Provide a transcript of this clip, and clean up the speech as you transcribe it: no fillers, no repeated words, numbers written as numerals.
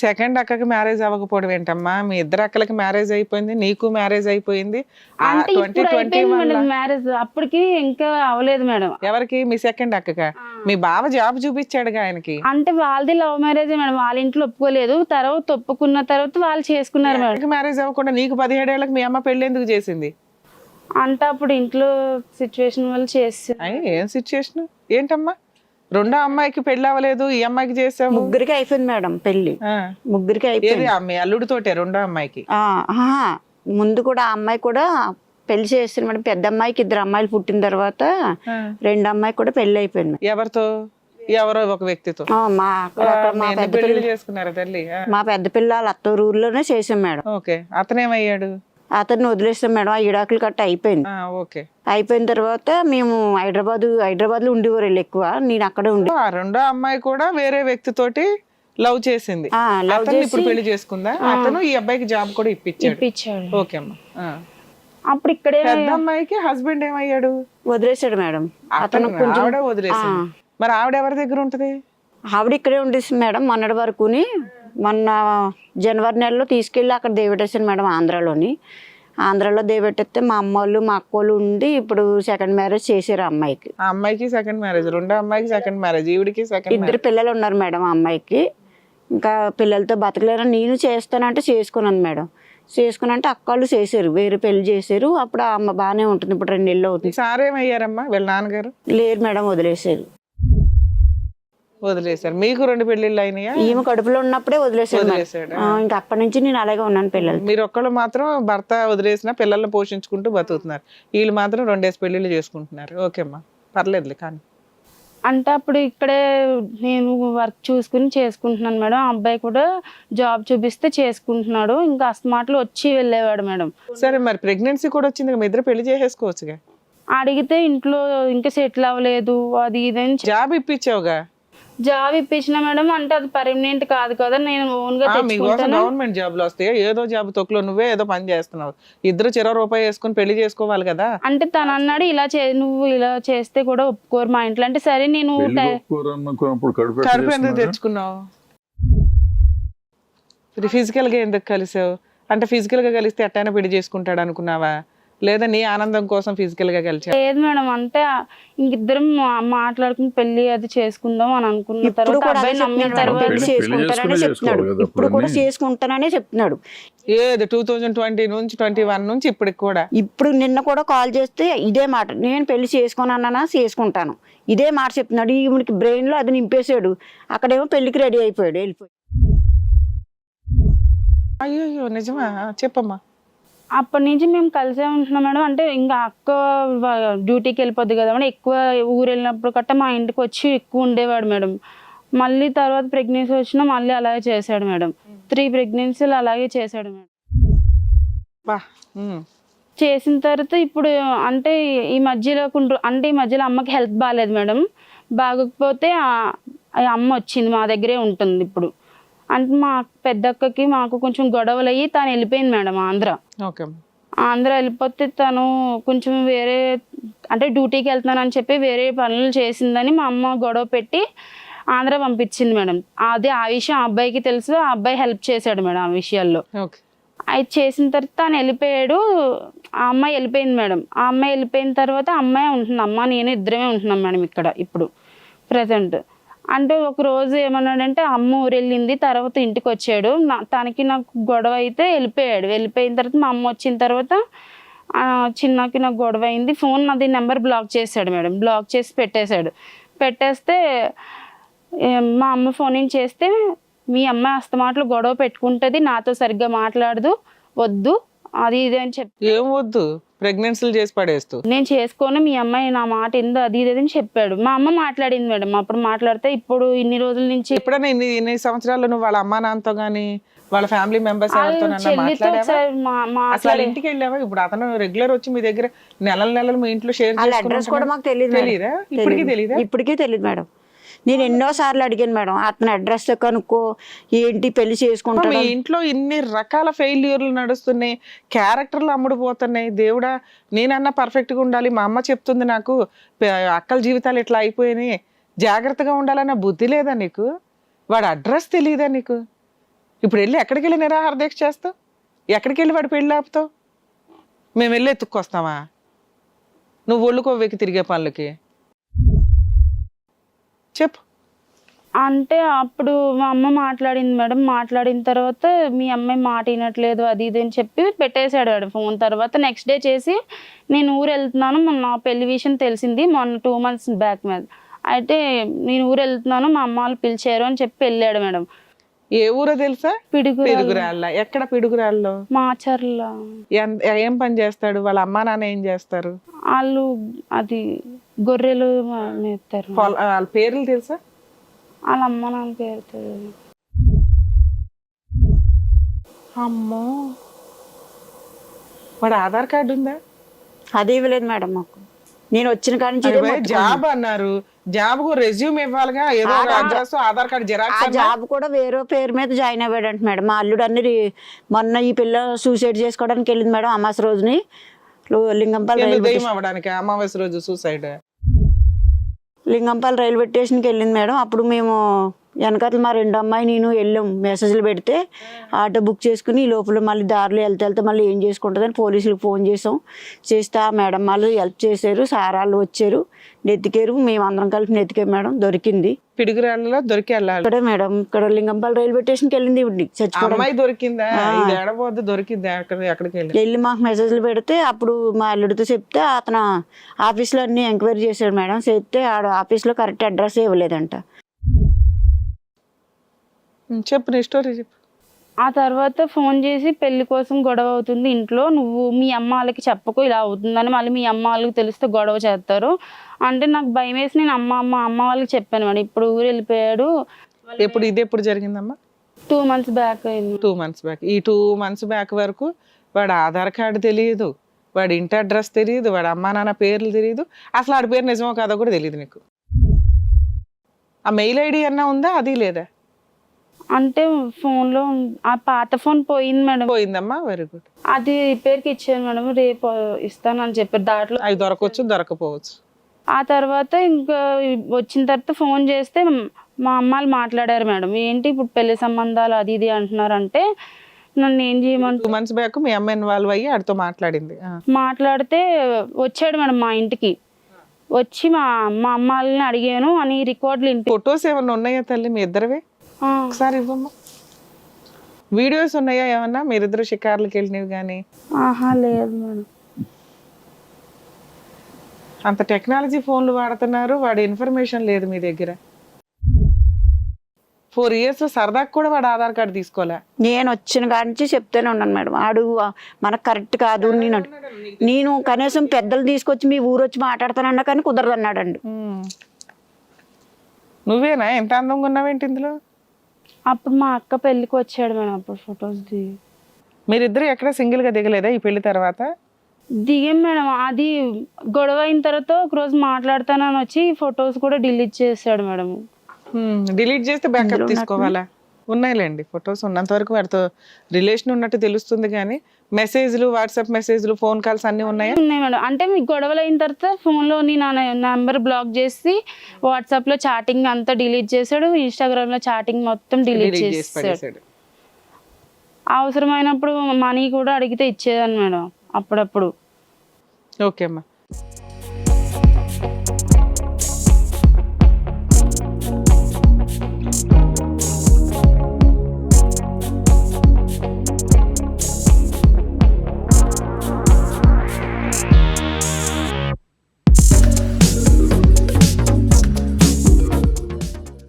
Second అక్కకి marriage అవ్వకపోవడం ఏంటమ్మా? మీ ఇద్దరు అక్కలకి మ్యారేజ్ అయిపోయింది, నీకు మ్యారేజ్ అయిపోయింది. అంటే ఇప్పుడు అయిపోయింది మేడం మ్యారేజ్, అప్పటికి ఇంకా అవ్వలేదు మేడం. ఎవరికి? మీ సెకండ్ అక్కగా? మీ బావ జాబ్ చూపించాడుగా ఆయనకి. అంటే వాళ్ళది లవ్ మ్యారేజ్ మేడం, వాళ్ళ ఇంట్లో ఒప్పుకోలేదు. తర్వాత ఒప్పుకున్న తర్వాత వాళ్ళు చేసుకున్నారు మేడం. మ్యారేజ్ అవ్వకుండా నీకు 17 ఏళ్ళకి మీ అమ్మ పెళ్లి ఎందుకు చేసింది? అంటే అప్పుడు ఇంట్లో సిచ్యువేషన్ వల్ల చేసి. ఏం సిచ్యువేషన్ ఏంటమ్మా? రెండో అమ్మాయికి పెళ్లి అవ్వలేదు, ఈ అమ్మాయికి చేసావు. ముగ్గురికి అయిపోయింది మేడం పెళ్లి. ముగ్గురికి అయిపోయింది. మీ అల్లుడితోటే రెండో అమ్మాయికి? ముందు కూడా ఆ అమ్మాయి కూడా పెళ్లి చేస్తారు మేడం. పెద్ద అమ్మాయికి 2 అమ్మాయిలు పుట్టిన తర్వాత రెండో అమ్మాయి కూడా పెళ్లి అయిపోయింది. ఎవరితో? ఎవరో ఒక వ్యక్తితో. చేసుకున్నారా తల్లి? మా పెద్ద పిల్లలు అత్తూరు ఊర్లోనే చేసాం మేడం. ఓకే. అతనేమయ్యాడు? అతన్ని వదిలేస్తాం మేడం. ఆ ఇడాకులు కట్ట అయిపోయింది. ఓకే. అయిపోయిన తర్వాత మేము హైదరాబాద్ లో ఉండేవారు ఎక్కువ. నేను అక్కడే ఉండే. ఆ రెండో అమ్మాయి కూడా వేరే వ్యక్తితోటి లవ్ చేసింది. ఇప్పుడు పెళ్లి చేసుకుందా? అతను ఈ అబ్బాయికి జాబ్ కూడా ఇప్పించాడు. ఓకే అమ్మా. అప్పుడు ఇక్కడే పెద్ద అమ్మాయికి హస్బెండ్ ఏమయ్యాడు? వదిలేసాడు మేడం. అతను ఆవిడ వదిలేసాడు. మరి ఆవిడ ఎవరి దగ్గర ఉంటది? ఆవిడ ఇక్కడే ఉండేసి మేడం మొన్నటి వరకుని. మొన్న జనవరి నెలలో తీసుకెళ్ళి అక్కడ దేవెట్టేసాను మేడం. ఆంధ్రాలో దేవెట్టేస్తే మా అమ్మ వాళ్ళు మా అక్క వాళ్ళు ఉండి ఇప్పుడు సెకండ్ మ్యారేజ్ చేశారు ఆ అమ్మాయికి. ఆ అమ్మాయికి సెకండ్ మ్యారేజ్, రెండో అమ్మాయికి సెకండ్ మ్యారేజ్, ఈవిడికి సెకండ్. 2 పిల్లలు ఉన్నారు మేడం ఆ అమ్మాయికి. ఇంకా పిల్లలతో బతకలేరని నేను చేస్తానంటే చేసుకున్నాను మేడం. చేసుకున్నంటే అక్కళ్ళు చేశారు, వేరే పెళ్లి చేశారు. అప్పుడు ఆ అమ్మ బాగానే ఉంటుంది. ఇప్పుడు 2 నెలలు అవుతుంది. సారేమయ్యారమ్మా వీళ్ళ నాన్నగారు? లేరు మేడం, వదిలేశారు. మీకు 2 పెళ్లిళ్ళు అయినాయా? ఈమె కడుపులో ఉన్నప్పుడే వదిలేసాడు. ఇంకా అప్పటి నుంచి నేను అలాగే ఉన్నాను. పిల్లలు మీరు ఒక్కళ్ళు మాత్రం భర్త వదిలేసిన పిల్లల్ని పోషించుకుంటూ బతుకుతున్నారు. వీళ్ళు మాత్రం 2 పెళ్లిళ్ళు చేసుకుంటున్నారు. ఓకే అమ్మా, పర్లేదులే. కానీ అంటే అప్పుడు ఇక్కడే నేను వర్క్ చూసుకుని చేసుకుంటున్నాను మేడం. ఆ అబ్బాయి కూడా జాబ్ చూపిస్తే చేసుకుంటున్నాడు. ఇంకా అస్తమాటలు వచ్చి వెళ్ళేవాడు మేడం. సరే, మరి ప్రెగ్నెన్సీ కూడా వచ్చింది, మీ ఇద్దరు పెళ్లి చేసేసుకోవచ్చుగా. అడిగితే ఇంట్లో ఇంకా సెటిల్ అవ్వలేదు అది ఇదని. జాబ్ ఇప్పించావుగా? జాబ్ ఇప్పించిన మేడం. అంటే అది పర్మనెంట్ కాదు కదా, నేను ఓన్ గా తెచ్చుకుంటాను. గవర్నమెంట్ జాబ్ లో వస్తాయి. ఏదో జాబ్ తొక్కులో నువ్వే ఏదో పని చేస్తున్నావు. ఇద్దరు ₹20 వేసుకుని పెళ్లి చేసుకోవాలి కదా. అంటే తను అన్నాడు ఇలా నువ్వు ఇలా చేస్తే కూడా ఒప్పుకోరు మా ఇంట్లో. అంటే సరే నేను కడుపు ఎందుకు తెచ్చుకున్నావు? ఫిజికల్ గా ఎందుకు కలిసావు? అంటే ఫిజికల్ గా కలిస్తే ఎట్టైనా పెళ్లి చేసుకుంటాడు అనుకున్నావా, లేదా నీ ఆనందం కోసం ఫిజికల్ గా కలిసి? లేదు మేడం, అంటే ఇంకిద్దరం మాట్లాడుకుని పెళ్లి అది చేసుకుందాం అని అనుకున్న తర్వాత ఇప్పుడు కూడా చేసుకుంటాననే చెప్తున్నాడు. ఏది 2020 నుంచి 21 నుంచి ఇప్పటికి కూడా? ఇప్పుడు నిన్న కూడా కాల్ చేస్తే ఇదే మాట, నేను పెళ్లి చేసుకున్నానా చేసుకుంటాను, ఇదే మాట చెప్తున్నాడు. ఈవిడికి బ్రెయిన్ లో అది నింపేశాడు. అక్కడేమో పెళ్లికి రెడీ అయిపోయాడు, వెళ్ళిపోయి. అయ్యో నిజమా? చెప్పమ్మా. అప్పటి నుంచి మేము కలిసే ఉంటున్నాం మేడం. అంటే ఇంకా అక్క డ్యూటీకి వెళ్ళిపోద్ది కదా మేడం, ఎక్కువ ఊరు వెళ్ళినప్పుడు కట్ట మా ఇంటికి వచ్చి ఎక్కువ ఉండేవాడు మేడం. మళ్ళీ తర్వాత ప్రెగ్నెన్సీ వచ్చినా మళ్ళీ అలాగే చేశాడు మేడం. 3 ప్రెగ్నెన్సీలు అలాగే చేశాడు మేడం. చేసిన తర్వాత ఇప్పుడు అంటే ఈ మధ్యలో అమ్మకి హెల్త్ బాగాలేదు మేడం. బాగోకపోతే అమ్మ వచ్చింది, మా దగ్గరే ఉంటుంది ఇప్పుడు. అంటే మా పెద్ద అక్కకి మాకు కొంచెం గొడవలు అయ్యి తను వెళ్ళిపోయింది మేడం ఆంధ్ర వెళ్ళిపోతే తను కొంచెం వేరే అంటే డ్యూటీకి వెళ్తున్నానని చెప్పి వేరే పనులు చేసిందని మా అమ్మ గొడవ పెట్టి ఆంధ్ర పంపించింది మేడం. అదే ఆ విషయం ఆ అబ్బాయికి తెలుసు. ఆ అబ్బాయి హెల్ప్ చేశాడు మేడం ఆ విషయాల్లో. అది చేసిన తర్వాత తను వెళ్ళిపోయాడు. ఆ అమ్మాయి వెళ్ళిపోయింది మేడం. ఆ అమ్మాయి వెళ్ళిపోయిన తర్వాత అమ్మాయి ఉంటుంది, అమ్మ నేను ఇద్దరమే ఉంటున్నాం మేడం ఇక్కడ ఇప్పుడు ప్రజెంట్. అంటే ఒక రోజు ఏమన్నాడంటే అమ్మ ఊరు వెళ్ళింది, తర్వాత ఇంటికి వచ్చాడు. తనకి నాకు గొడవ అయితే వెళ్ళిపోయాడు. వెళ్ళిపోయిన తర్వాత మా అమ్మ వచ్చిన తర్వాత చిన్నకి నాకు గొడవ అయింది. ఫోన్ నాది నెంబర్ బ్లాక్ చేశాడు మేడం. బ్లాక్ చేసి పెట్టేస్తే మా అమ్మ ఫోన్ నుంచి చేస్తే మీ అమ్మాయి అస్తమాటలు గొడవ పెట్టుకుంటుంది, నాతో సరిగ్గా మాట్లాడదు, వద్దు అది ఇది అని చెప్పి. ఏం వద్దు? ప్రెగ్నెన్సీలు చేసి పడేస్తూ నేను చేసుకోను, మీ అమ్మాయి నా మాట ఎందు అది ఇది అని చెప్పాడు. మా అమ్మ మాట్లాడింది మేడం. అప్పుడు మాట్లాడితే ఇప్పుడు ఇన్ని రోజుల నుంచి ఎప్పుడైనా ఇన్ని సంవత్సరాలు నువ్వు వాళ్ళ అమ్మా నాన్నతో గానీ వాళ్ళ ఫ్యామిలీ మెంబర్స్ అసలు ఇంటికి వెళ్ళావా? ఇప్పుడు అతను రెగ్యులర్ వచ్చి మీ దగ్గర నెలలు మీ ఇంట్లో షేర్ అడ్రస్ కూడా మాకు తెలియదా? ఇప్పటికీ తెలియదు మేడం. నేను ఎన్నోసార్లు అడిగాను మేడం, అతని అడ్రస్ కనుక్కో, ఏంటి పెళ్లి చేసుకుంటా. మీ ఇంట్లో ఇన్ని రకాల ఫెయిల్యూర్లు నడుస్తున్నాయి, క్యారెక్టర్లు అమ్ముడుపోతున్నాయి. దేవుడా, నేనన్నా పర్ఫెక్ట్గా ఉండాలి, మా అమ్మ చెప్తుంది నాకు అక్కల జీవితాలు ఇట్లా అయిపోయినాయి, జాగ్రత్తగా ఉండాలన్న బుద్ధి లేదా నీకు? వాడు అడ్రస్ తెలియదా నీకు? ఇప్పుడు వెళ్ళి ఎక్కడికి వెళ్ళి నిరాహార దీక్ష చేస్తావు? ఎక్కడికి వెళ్ళి వాడి పెళ్ళి ఆపుతావు? మేము వెళ్ళి ఎత్తుక్కొస్తామా? నువ్వు ఒళ్ళుకోవేకి తిరిగే పనులకి చెప్పు. అంటే అప్పుడు మా అమ్మ మాట్లాడింది మేడం. మాట్లాడిన తర్వాత మీ అమ్మాయి మాట వినట్లేదు అది ఇది అని చెప్పి పెట్టేశాడు వాడు ఫోన్. తర్వాత నెక్స్ట్ డే చేసి నేను ఊరు వెళ్తున్నాను, మొన్న పెళ్లి విషయం తెలిసింది మొన్న 2 months బ్యాక్ మీద. అయితే నేను ఊరు వెళ్తున్నాను, మా అమ్మ వాళ్ళు పిలిచారు అని చెప్పి వెళ్ళాడు మేడం. ఏ ఊరో తెలుసా? పిడుగురాళ్ళ. ఎక్కడ పిడుగురాళ్ళలో? మాచర్ల. ఏం పని చేస్తాడు? వాళ్ళ అమ్మా నాన్న ఏం చేస్తారు? వాళ్ళు అది గొర్రెలు మేపుతారు. వాళ్ళ పేర్లు తెలుసా? వాళ్ళ అమ్మ నాన్న పేరు తెలియదు. అమ్మో, వాడు ఆధార్ కార్డు ఉందా? అది ఇవ్వలేదు మేడం మాకు. నేను వచ్చిన కాడి నుంచి ఇదే మొత్తుకున్నాను. జాబ్ అన్నారు, జాబ్ కు రెజ్యూమ్ ఇవ్వాలిగా, ఏదో అడ్రస్ ఆధార్ కార్డు ఆ జిరాక్స్. జాబ్ కూడా వేరే పేరు మీద జాయిన్ అయ్యాడంట మేడం. మా అల్లుడు మొన్న ఈ పిల్ల సూసైడ్ చేసుకోవడానికి వెళ్ళింది మేడం అమాస రోజుని లింగంపల్లి దయ్యం అవ్వడానికి. అమావాస్య రోజు సూసైడ్. లింగంపల్లి రైల్వే స్టేషన్కి వెళ్ళింది మేడం. అప్పుడు మేము వెనకాల మా 2 అమ్మాయి నేను వెళ్ళాం. మెసేజ్లు పెడితే ఆటో బుక్ చేసుకుని ఈ లోపల మళ్ళీ దారిలో వెళ్తే మళ్ళీ ఏం చేసుకుంటుందని పోలీసులకు ఫోన్ చేసాం. చేస్తే ఆ మేడం వాళ్ళు హెల్ప్ చేశారు, సార్ వాళ్ళు వచ్చారు, నెత్తికారు. మేము అందరం కలిపి నెత్తికాం మేడం. దొరికింది పిడుగురాళ్ళలో. దొరికి వెళ్ళాలి ఇక్కడే మేడం. ఇక్కడ లింగంపల్లి రైల్వే స్టేషన్కి వెళ్ళింది ఇవ్వండి చచ్చిపోవడం. అమ్మాయి దొరికిందా? ఇది ఏడబోద్దు దొరికిందా? ఎక్కడికి వెళ్ళి మాకు మెసేజ్లు పెడితే అప్పుడు మా అల్లుడితో చెప్తే అతను ఆఫీస్లో అన్ని ఎంక్వైరీ చేశాడు మేడం. చేస్తే ఆడ ఆఫీస్లో కరెక్ట్ అడ్రస్ ఇవ్వలేదంట. చెప్పు, నీ స్టోరీ చెప్పు. ఆ తర్వాత ఫోన్ చేసి పెళ్లి కోసం గొడవ అవుతుంది ఇంట్లో, నువ్వు మీ అమ్మ వాళ్ళకి చెప్పకు ఇలా అవుతుందని, మళ్ళీ మీ అమ్మ వాళ్ళకి తెలిస్తే గొడవ చేస్తారు అంటే నాకు భయం వేసి నేను అమ్మ వాళ్ళకి చెప్పాను మేడం. ఇప్పుడు ఊరు వెళ్ళిపోయాడు. ఎప్పుడు ఇది ఎప్పుడు జరిగిందమ్మా? 2 months బ్యాక్ అయింది. 2 months బ్యాక్. ఈ 2 months బ్యాక్ వరకు వాడు ఆధార్ కార్డు తెలియదు, వాడి ఇంటి అడ్రస్ తెలియదు, వాడి అమ్మా నాన్న పేర్లు తెలియదు, అసలు ఆడి పేరు నిజమో కాదో కూడా తెలియదు నీకు. ఆ మెయిల్ ఐడి అన్నా ఉందా? అది లేదా? అంటే ఫోన్లో ఆ పాత ఫోన్ పోయింది మేడం. పోయిందమ్మా, very good. అది రిపేర్కి ఇచ్చాను మేడం, రేపు ఇస్తానని చెప్పారు. దాంట్లో అవి దొరకవచ్చు, దొరకపోవచ్చు. ఆ తర్వాత ఇంకా వచ్చిన తర్వాత ఫోన్ చేస్తే మా అమ్మాళ్ళు మాట్లాడారు మేడం. ఏంటి ఇప్పుడు పెళ్లి సంబంధాలు అది ఇది అంటున్నారంటే నన్ను ఏం చేయమని. 2 months బ్యాక్ మీ అమ్మ ఇన్వాల్వ్ అయ్యి ఆడితో మాట్లాడింది. మాట్లాడితే వచ్చాడు మేడం మా ఇంటికి. వచ్చి మా అమ్మ వాళ్ళని అడిగాను అని రికార్డులు ఫొటోస్ ఏమన్నా ఉన్నాయా తల్లి మీ ఇద్దరివే? ఒకసారి ఇవ్వమ్మా. వీడియోస్ ఉన్నాయా ఏమన్నా మీరిద్దరు షికార్లకు వెళ్ళినవి కానీ? లేదు మేడం. అంత టెక్నాలజీ ఫోన్లు వాడుతున్నారు, వాడి ఇన్ఫర్మేషన్ లేదు మీ దగ్గర. 4 years సరదాకు కూడా వాడు ఆధార్ కార్డు తీసుకోలే. నేను వచ్చిన కాడి నుంచి చెప్తూనే ఉన్నాను మేడం, ఆడు మనకు కరెక్ట్ కాదు. నేను కనీసం పెద్దలు తీసుకొచ్చి మీ ఊరు వచ్చి మాట్లాడతానన్నా కానీ కుదరదు అన్నాడండి. నువ్వేనా ఎంత అందంగా ఉన్నావేంటి ఇందులో? అప్పుడు మా అక్క పెళ్ళికి వచ్చాడు మేడం. అప్పుడు ఫొటోస్ దిగి మీరిద్దరు ఎక్కడ సింగిల్ గా దిగలేదా ఈ పెళ్లి తర్వాత? దిగాం మేడం. అది గొడవ అయిన తర్వాత ఒకరోజు మాట్లాడతానని వచ్చి ఫొటోస్ కూడా డిలీట్ చేశాడు మేడం. డిలీట్ చేస్తే బ్యాకప్ తీసుకోవాలా? ఉన్నాయిలేండి ఫొటోస్. ఉన్నంత వరకు వాడితో రిలేషన్ ఉన్నట్టు తెలుస్తుంది కానీ మెసేజ్లు, వాట్సాప్ మెసేజ్లు, ఫోన్ కాల్స్ అన్ని ఉన్నాయా? ఉన్నాయి మేడం. అంటే మీకు గొడవలు అయిన తర్వాత ఫోన్లోని నా నెంబర్ బ్లాక్ చేసి వాట్సాప్లో చాటింగ్ అంతా డిలీట్ చేశాడు, ఇన్స్టాగ్రామ్లో చాటింగ్ మొత్తం డిలీట్ చేసాడు. అవసరమైనప్పుడు మనీ కూడా అడిగితే ఇచ్చేదాన్ని మేడం అప్పుడప్పుడు. ఓకే అమ్మా.